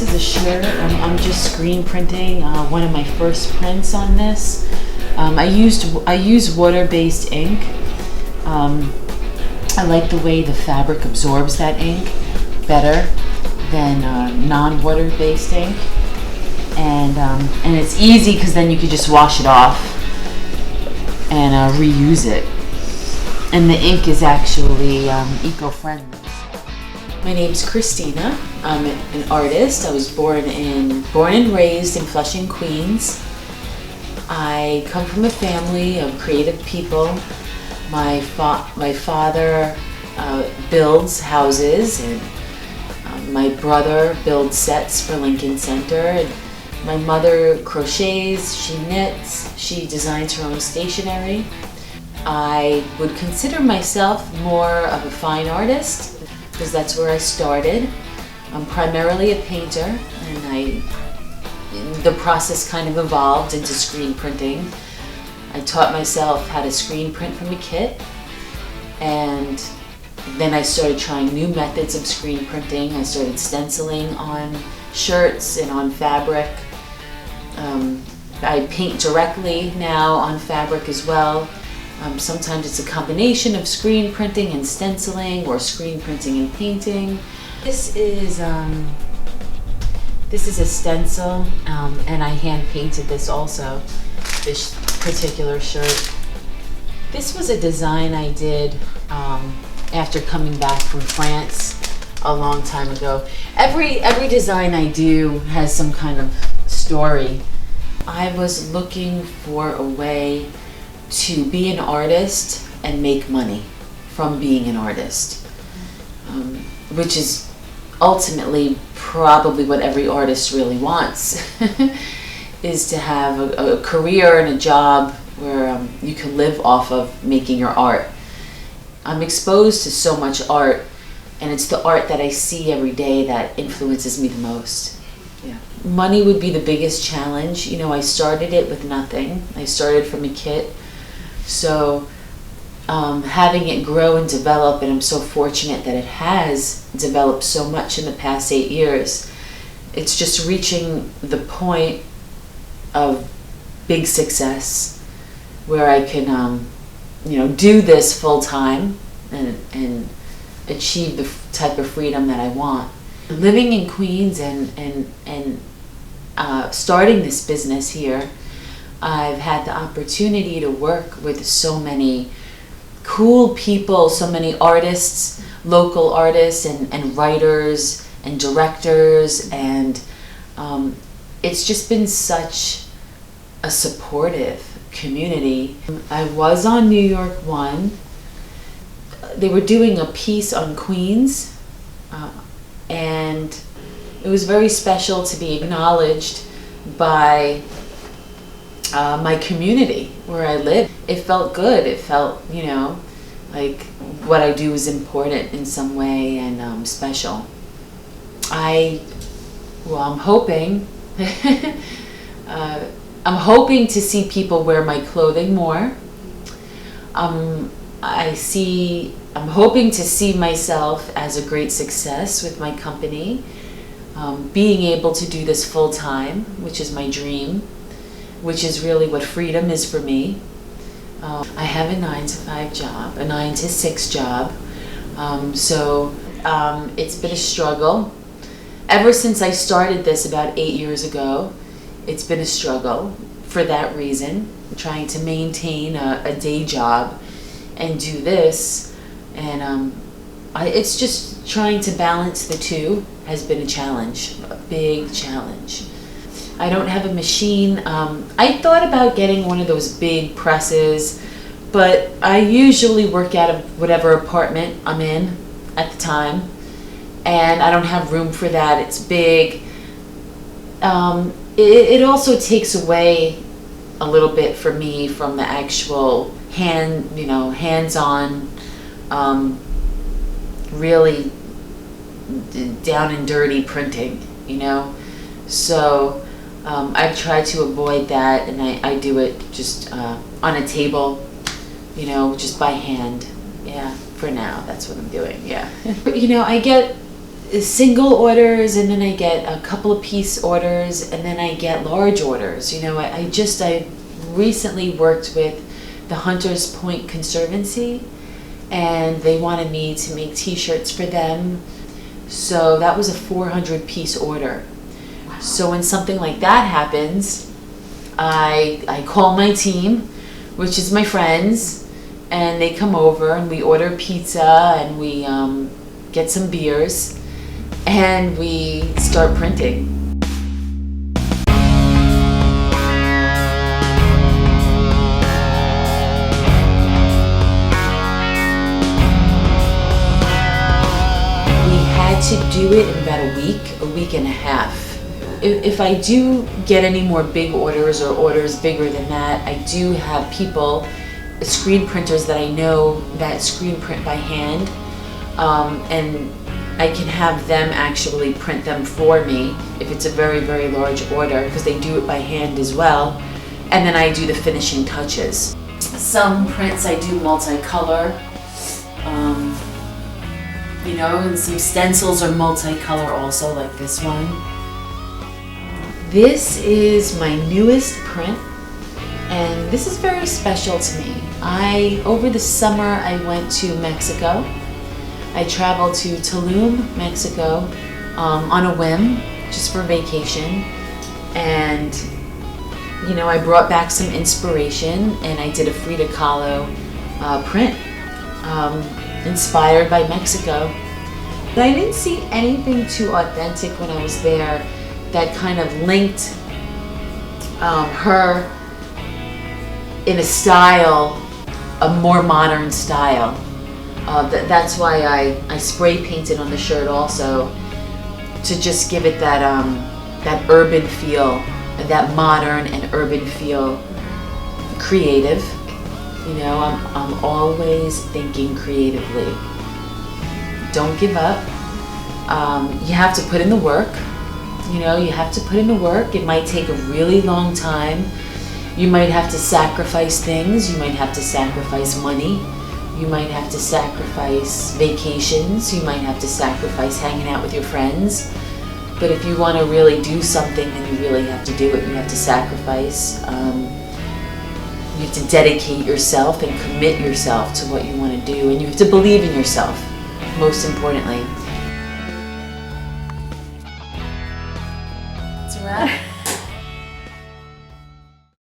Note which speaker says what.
Speaker 1: This is a shirt. I'm just screen printing one of my first prints on this. I use water-based ink. I like the way the fabric absorbs that ink better than non-water-based ink, and it's easy because then you can just wash it off and reuse it. And the ink is actually eco-friendly. My name's Christina. I'm an artist. I was born and raised in Flushing, Queens. I come from a family of creative people. My father builds houses, and my brother builds sets for Lincoln Center. And my mother crochets, she knits, she designs her own stationery. I would consider myself more of a fine artist because that's where I started. I'm primarily a painter, and the process kind of evolved into screen printing. I taught myself how to screen print from a kit, and then I started trying new methods of screen printing. I started stenciling on shirts and on fabric. I paint directly now on fabric as well. Sometimes it's a combination of screen printing and stenciling, or screen printing and painting. This is a stencil, and I hand painted this also, this particular shirt. This was a design I did after coming back from France a long time ago. Every design I do has some kind of story. I was looking for a way to be an artist and make money from being an artist, which is ultimately probably what every artist really wants, is to have a career and a job where you can live off of making your art. I'm exposed to so much art, and it's the art that I see every day that influences me the most. Yeah. Money would be the biggest challenge. You know, I started it with nothing. I started from a kit. So having it grow and develop, and I'm so fortunate that it has developed so much in the past 8 years, it's just reaching the point of big success where I can do this full time and achieve the type of freedom that I want. Living in Queens and starting this business here, I've had the opportunity to work with so many cool people, so many artists, local artists and writers and directors, and it's just been such a supportive community. I was on New York One. They were doing a piece on Queens, and it was very special to be acknowledged by my community where I live. It felt good. It felt, like what I do is important in some way and special. I'm hoping I'm hoping to see people wear my clothing more. I'm hoping to see myself as a great success with my company, being able to do this full time, which is my dream, which is really what freedom is for me. I have a 9-to-5 job, a 9-to-6 job, so it's been a struggle. Ever since I started this about 8 years ago, it's been a struggle for that reason, trying to maintain a day job and do this, and it's just trying to balance the two has been a challenge, a big challenge. I don't have a machine. I thought about getting one of those big presses, but I usually work out of whatever apartment I'm in at the time, and I don't have room for that. It's big. It also takes away a little bit for me from the actual hands-on, really down and dirty printing, So I've tried to avoid that, and I do it just on a table, just by hand. Yeah, for now, that's what I'm doing, yeah. I get single orders, and then I get a couple of piece orders, and then I get large orders. You know, I recently worked with the Hunters Point Conservancy, and they wanted me to make t-shirts for them. So that was a 400 piece order. So when something like that happens, I call my team, which is my friends, and they come over and we order pizza and we get some beers and we start printing. To do it in about a week and a half. If I do get any more big orders or orders bigger than that, I do have people, screen printers that I know that screen print by hand, and I can have them actually print them for me if it's a very, very large order, because they do it by hand as well, and then I do the finishing touches. Some prints I do multicolor. You know, and some stencils are multicolor also, like this one. This is my newest print, and this is very special to me. Over the summer, I went to Mexico. I traveled to Tulum, Mexico, on a whim, just for vacation. And, you know, I brought back some inspiration, and I did a Frida Kahlo print. Inspired by Mexico. But I didn't see anything too authentic when I was there that kind of linked her in a style, a more modern style. That's why I spray painted on the shirt also, to just give it that that urban feel, that modern and urban feel, creative. You know, I'm always thinking creatively. Don't give up. You have to put in the work. You know, you have to put in the work. It might take a really long time. You might have to sacrifice things. You might have to sacrifice money. You might have to sacrifice vacations. You might have to sacrifice hanging out with your friends. But if you want to really do something, then you really have to do it. You have to sacrifice. You have to dedicate yourself and commit yourself to what you want to do, and you have to believe in yourself, most importantly. That's a wrap.